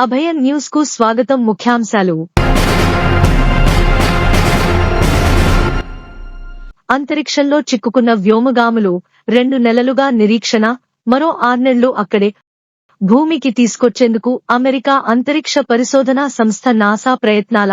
అభయన్ news కు స్వాగతం. ముఖ్యాంశాలు. అంతరిక్షంలో చిక్కుకున్న వ్యోమగాములు 2 నెలలుగా నిరీక్షణ, మరో 6 నెలలు అక్కడే. భూమికి తీసుకొచ్చేందుకు అమెరికా అంతరిక్ష పరిశోధనా సంస్థ నాసా ప్రయత్నాల.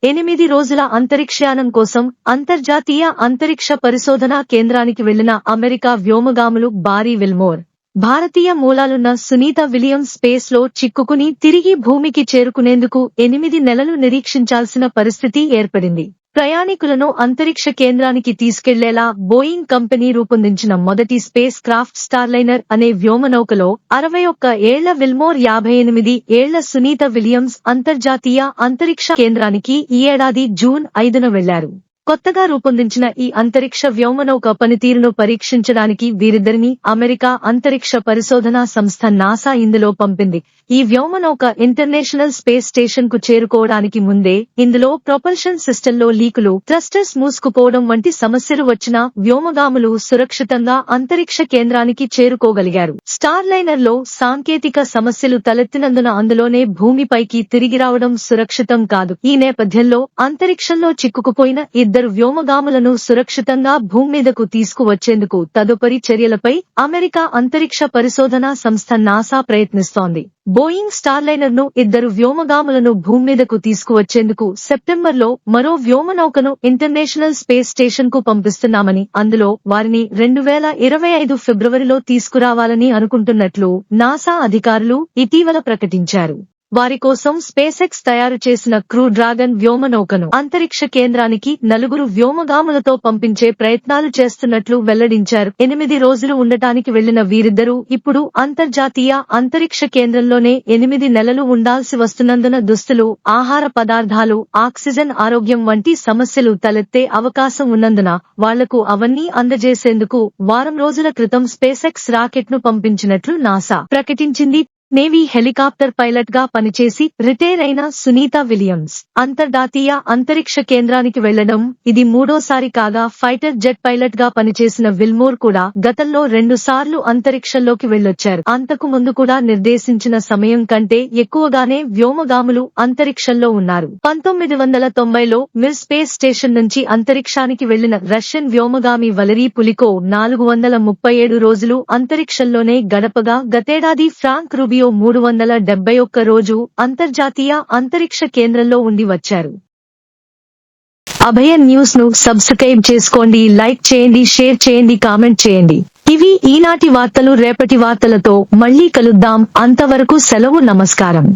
8 రోజుల అంతరిక్షయానం కోసం అంతర్జాతీయ అంతరిక్ష పరిశోధనా కేంద్రానికి వెళ్లిన అమెరికా వ్యోమగాములు బారీ విల్మోర్, భారతీయ మూలాలున్న సునీత విలియమ్స్ స్పేస్ లో చిక్కుకుని తిరిగి భూమికి చేరుకునేందుకు 8 నెలలు నిరీక్షించాల్సిన పరిస్థితి ఏర్పడింది. ప్రయాణికులను అంతరిక్ష కేంద్రానికి తీసుకెళ్లేలా బోయింగ్ కంపెనీ రూపొందించిన మొదటి స్పేస్ క్రాఫ్ట్ స్టార్లైనర్ అనే వ్యోమనౌకలో 61 ఏళ్ల విల్మోర్, 58 ఏళ్ల సునీత విలియమ్స్ అంతర్జాతీయ అంతరిక్ష కేంద్రానికి ఈ ఏడాది జూన్ 5న వెళ్లారు. కొత్తగా రూపొందించిన ఈ అంతరిక్ష వ్యోమనౌక పనితీరును పరీక్షించడానికి వీరిద్దరిని అమెరికా అంతరిక్ష పరిశోధనా సంస్థ నాసా ఇందులో పంపింది. ఈ వ్యోమనౌక ఇంటర్నేషనల్ స్పేస్ స్టేషన్ కు చేరుకోవడానికి ముందే ఇందులో ప్రొపల్షన్ సిస్టంలో లీకులు, థ్రస్టర్స్ మూసుకుపోవడం వంటి సమస్యలు వచ్చినా వ్యోమగాములు సురక్షితంగా అంతరిక్ష కేంద్రానికి చేరుకోగలిగారు. స్టార్లైనర్ లో సాంకేతిక సమస్యలు తలెత్తినందున అందులోనే భూమిపైకి తిరిగి రావడం సురక్షితం కాదు. ఈ నేపథ్యంలో అంతరిక్షంలో చిక్కుకుపోయిన 2 వ్యోమగాములను సురక్షితంగా భూమ్మీదకు తీసుకువచ్చేందుకు తదుపరి చర్యలపై అమెరికా అంతరిక్ష పరిశోధనా సంస్థ నాసా ప్రయత్నిస్తోంది. బోయింగ్ స్టార్లైనర్ ను 2 వ్యోమగాములను భూమ్మీదకు తీసుకువచ్చేందుకు సెప్టెంబర్లో మరో వ్యోమనౌకను ఇంటర్నేషనల్ స్పేస్ స్టేషన్ కు పంపిస్తున్నామని, అందులో వారిని 2025 ఫిబ్రవరిలో తీసుకురావాలని అనుకుంటున్నట్లు నాసా అధికారులు ఇటీవల ప్రకటించారు. వారి కోసం స్పేసెక్స్ తయారు చేసిన క్రూ డ్రాగన్ వ్యోమనౌకను అంతరిక్ష కేంద్రానికి 4 వ్యోమగాములతో పంపించే ప్రయత్నాలు చేస్తున్నట్లు వెల్లడించారు. 8 రోజులు ఉండటానికి వెళ్లిన వీరిద్దరూ ఇప్పుడు అంతర్జాతీయ అంతరిక్ష కేంద్రంలోనే 8 నెలలు ఉండాల్సి వస్తున్నందున దుస్తులు, ఆహార పదార్థాలు, ఆక్సిజన్, ఆరోగ్యం వంటి సమస్యలు తలెత్తే అవకాశం ఉన్నందున వాళ్లకు అవన్నీ అందజేసేందుకు వారం రోజుల క్రితం స్పేసెక్స్ రాకెట్ ను పంపించినట్లు నాసా ప్రకటించింది. నేవీ హెలికాప్టర్ పైలట్ గా పనిచేసి రిటైర్ అయిన సునీత విలియమ్స్ అంతర్జాతీయ అంతరిక్ష కేంద్రానికి వెళ్లడం ఇది 3వసారి కాగా, ఫైటర్ జెట్ పైలట్ గా పనిచేసిన విల్మోర్ కూడా గతంలో 2 సార్లు అంతరిక్షంలోకి వెళ్లొచ్చారు. అంతకు ముందు కూడా నిర్దేశించిన సమయం కంటే ఎక్కువగానే వ్యోమగాములు అంతరిక్షంలో ఉన్నారు. 1990లో మిర్ స్పేస్ స్టేషన్ నుంచి అంతరిక్షానికి వెళ్లిన రష్యన్ వ్యోమగామి వలరీ పులికో 437 రోజులు అంతరిక్షంలోనే గడపగా, గతేడాది ఫ్రాంక్ రూబియో 371 రోజు అంతర్జాతీయ అంతరిక్ష కేంద్రంలో ఉండి వచ్చారు. అభయన్ న్యూస్ ను సబ్స్క్రైబ్ చేసుకోండి, లైక్ చేయండి, షేర్ చేయండి, కామెంట్ చేయండి. ఇవి ఈనాటి వార్తలు. రేపటి వార్తలతో మళ్ళీ కలుద్దాం. అంతవరకు సెలవు. నమస్కారం.